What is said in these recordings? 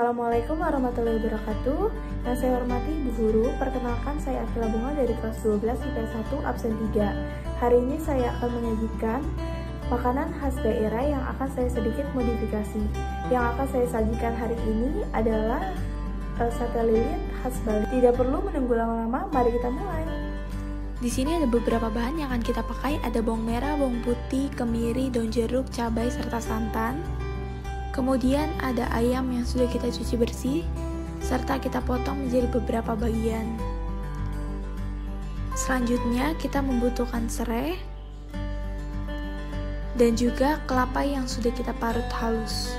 Assalamualaikum warahmatullahi wabarakatuh. Yang saya hormati Ibu Guru, perkenalkan saya Akila Bunga dari kelas 12 IPS 1 absen 3. Hari ini saya akan menyajikan makanan khas daerah yang akan saya sedikit modifikasi. Yang akan saya sajikan hari ini adalah sate lilit khas Bali. Tidak perlu menunggu lama-lama, mari kita mulai. Di sini ada beberapa bahan yang akan kita pakai, ada bawang merah, bawang putih, kemiri, daun jeruk, cabai, serta santan. Kemudian ada ayam yang sudah kita cuci bersih, serta kita potong menjadi beberapa bagian. Selanjutnya kita membutuhkan serai, dan juga kelapa yang sudah kita parut halus.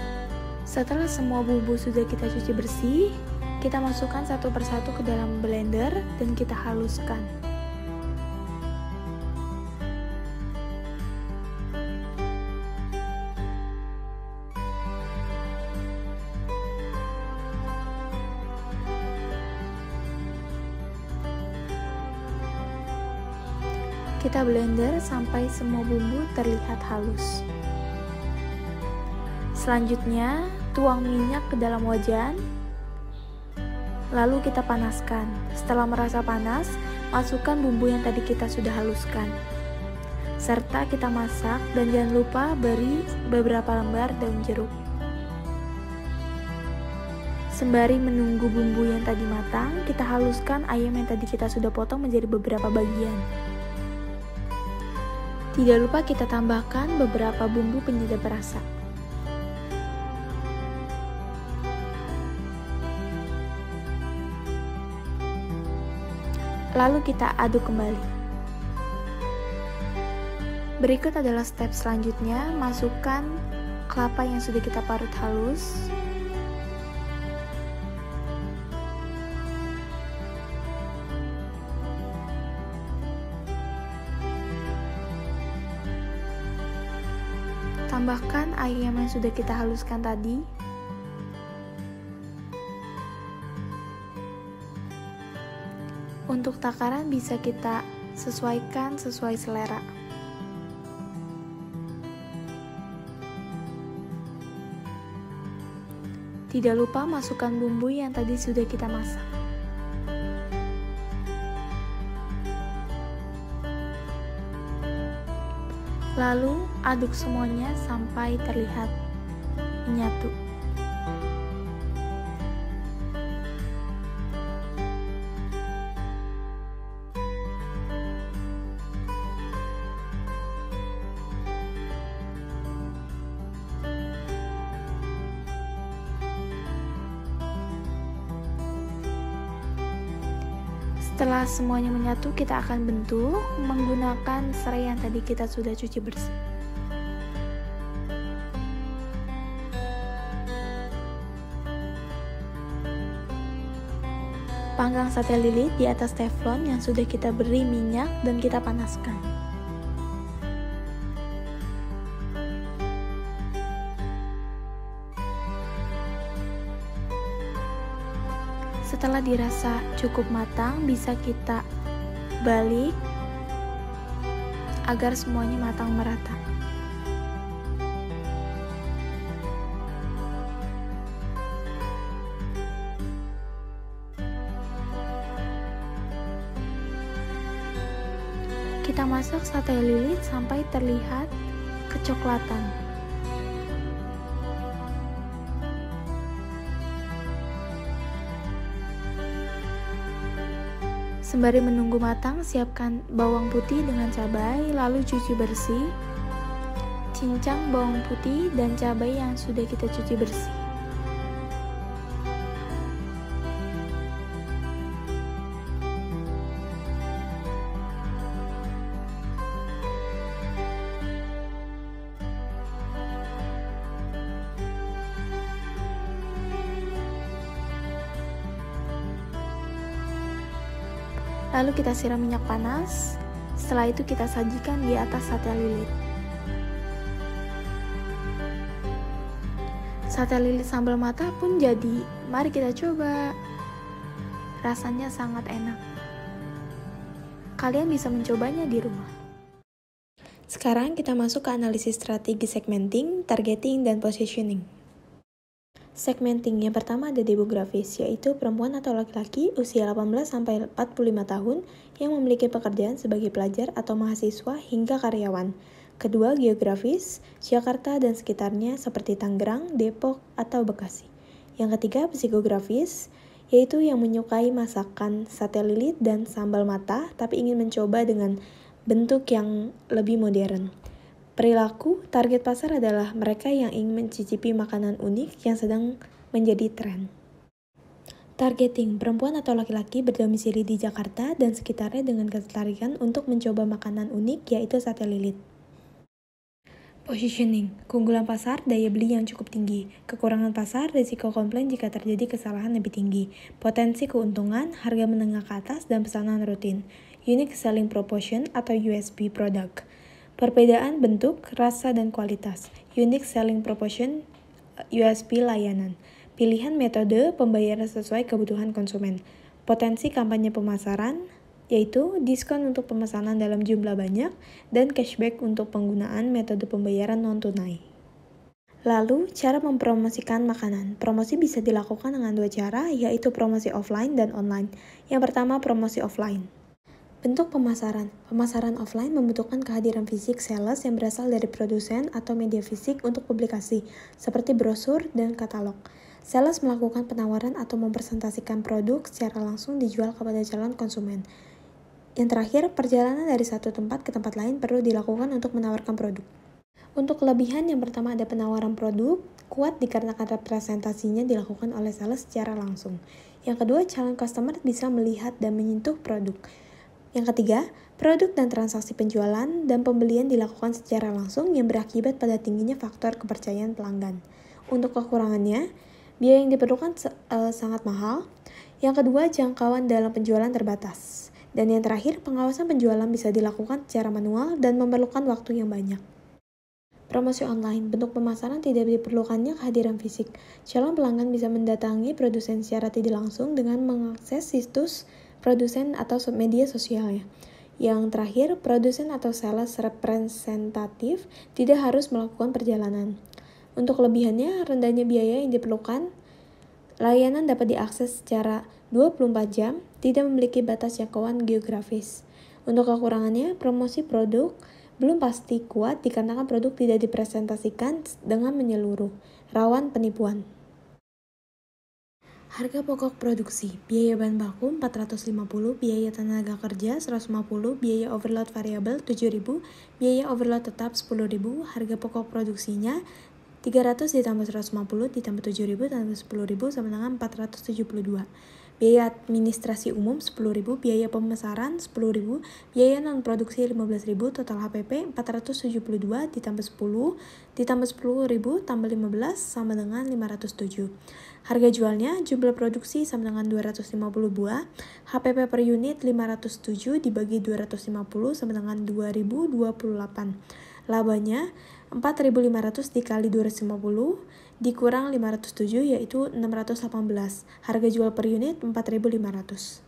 Setelah semua bumbu sudah kita cuci bersih, kita masukkan satu persatu ke dalam blender dan kita haluskan. Kita blender sampai semua bumbu terlihat halus. Selanjutnya, tuang minyak ke dalam wajan, lalu kita panaskan. Setelah merasa panas, masukkan bumbu yang tadi kita sudah haluskan. Serta kita masak dan jangan lupa beri beberapa lembar daun jeruk. Sembari menunggu bumbu yang tadi matang, kita haluskan ayam yang tadi kita sudah potong menjadi beberapa bagian. Tidak lupa kita tambahkan beberapa bumbu penyedap rasa. Lalu kita aduk kembali. Berikut adalah step selanjutnya, masukkan kelapa yang sudah kita parut halus. Tambahkan ayam yang sudah kita haluskan tadi. Untuk takaran bisa kita sesuaikan sesuai selera. Tidak lupa masukkan bumbu yang tadi sudah kita masak. Lalu aduk semuanya sampai terlihat menyatu. Setelah semuanya menyatu, kita akan bentuk menggunakan serai yang tadi kita sudah cuci bersih. Panggang sate lilit di atas teflon yang sudah kita beri minyak dan kita panaskan. Setelah dirasa cukup matang, bisa kita balik agar semuanya matang merata. Kita masak sate lilit sampai terlihat kecoklatan. Sembari menunggu matang, siapkan bawang putih dengan cabai, lalu cuci bersih. Cincang bawang putih dan cabai yang sudah kita cuci bersih. Lalu kita siram minyak panas. Setelah itu kita sajikan di atas sate lilit. Sate lilit sambal mata pun jadi. Mari kita coba. Rasanya sangat enak. Kalian bisa mencobanya di rumah. Sekarang kita masuk ke analisis strategi segmenting, targeting, dan positioning. Segmenting yang pertama ada demografis, yaitu perempuan atau laki-laki usia 18-45 tahun yang memiliki pekerjaan sebagai pelajar atau mahasiswa hingga karyawan. Kedua, geografis, Jakarta dan sekitarnya seperti Tangerang, Depok, atau Bekasi. Yang ketiga, psikografis, yaitu yang menyukai masakan sate lilit dan sambal mata, tapi ingin mencoba dengan bentuk yang lebih modern. Perilaku, target pasar adalah mereka yang ingin mencicipi makanan unik yang sedang menjadi tren. Targeting, perempuan atau laki-laki berdomisili di Jakarta dan sekitarnya dengan ketertarikan untuk mencoba makanan unik yaitu sate lilit. Positioning, keunggulan pasar, daya beli yang cukup tinggi. Kekurangan pasar, risiko komplain jika terjadi kesalahan lebih tinggi. Potensi keuntungan, harga menengah ke atas, dan pesanan rutin. Unique Selling Proposition atau USP product. Perbedaan bentuk, rasa, dan kualitas. Unique Selling Proposition USP layanan. Pilihan metode pembayaran sesuai kebutuhan konsumen. Potensi kampanye pemasaran, yaitu diskon untuk pemesanan dalam jumlah banyak dan cashback untuk penggunaan metode pembayaran non-tunai. Lalu, cara mempromosikan makanan. Promosi bisa dilakukan dengan dua cara, yaitu promosi offline dan online. Yang pertama, promosi offline. Bentuk pemasaran. Pemasaran offline membutuhkan kehadiran fisik sales yang berasal dari produsen atau media fisik untuk publikasi, seperti brosur dan katalog. Sales melakukan penawaran atau mempresentasikan produk secara langsung dijual kepada calon konsumen. Yang terakhir, perjalanan dari satu tempat ke tempat lain perlu dilakukan untuk menawarkan produk. Untuk kelebihan, yang pertama ada penawaran produk, kuat dikarenakan representasinya dilakukan oleh sales secara langsung. Yang kedua, calon customer bisa melihat dan menyentuh produk. Yang ketiga, produk dan transaksi penjualan dan pembelian dilakukan secara langsung yang berakibat pada tingginya faktor kepercayaan pelanggan. Untuk kekurangannya, biaya yang diperlukan sangat mahal. Yang kedua, jangkauan dalam penjualan terbatas. Dan yang terakhir, pengawasan penjualan bisa dilakukan secara manual dan memerlukan waktu yang banyak. Promosi online, bentuk pemasaran tidak diperlukannya kehadiran fisik. Calon pelanggan bisa mendatangi produsen secara tidak langsung dengan mengakses situs produsen atau media sosialnya. Yang terakhir, produsen atau sales representatif tidak harus melakukan perjalanan. Untuk kelebihannya, rendahnya biaya yang diperlukan, layanan dapat diakses secara 24 jam, tidak memiliki batas jangkauan geografis. Untuk kekurangannya, promosi produk belum pasti kuat dikarenakan produk tidak dipresentasikan dengan menyeluruh, rawan penipuan. Harga pokok produksi, biaya bahan baku 450, biaya tenaga kerja 150, biaya overload variabel 7.000, biaya overload tetap 10.000, harga pokok produksinya 300 ditambah 150 ditambah 7.000 ditambah 10.000 sama dengan 472. Biaya administrasi umum 10.000, biaya pemasaran 10.000, biaya non-produksi 15.000, total HPP 472 ditambah 10 ditambah 10.000 tambah 15 sama dengan 507. Harga jualnya, jumlah produksi sama dengan 250 buah, HPP per unit 507 dibagi 250 sama dengan 2028. Labanya 4.500 dikali 250 dikurang 507 yaitu 618. Harga jual per unit 4.500.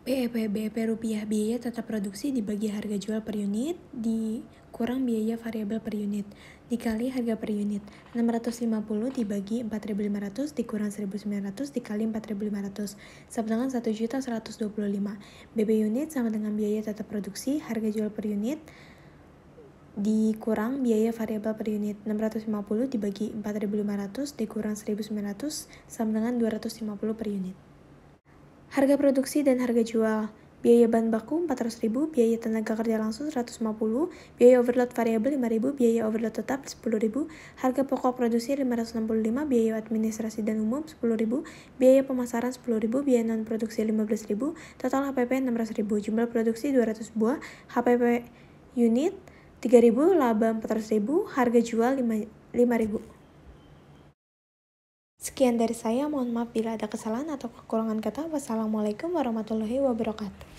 BEP rupiah, biaya tetap produksi dibagi harga jual per unit dikurang biaya variabel per unit dikali harga per unit. 650 dibagi 4.500 dikurang 1.900 dikali 4.500 sama dengan 1.125. BB unit sama dengan biaya tetap produksi harga jual per unit dikurang biaya variabel per unit. 650 dibagi 4.500 dikurang 1.900 sama dengan 250 per unit. Harga produksi dan harga jual. Biaya bahan baku 400.000, biaya tenaga kerja langsung 150, biaya overload variabel 5.000, biaya overload tetap 10.000, harga pokok produksi 565, biaya administrasi dan umum 10.000, biaya pemasaran 10.000, biaya non produksi 15.000, total HPP 600.000, jumlah produksi 200 buah, HPP unit 3.000, laba 400.000, harga jual 5.000. Sekian dari saya, mohon maaf bila ada kesalahan atau kekurangan kata. Wassalamualaikum warahmatullahi wabarakatuh.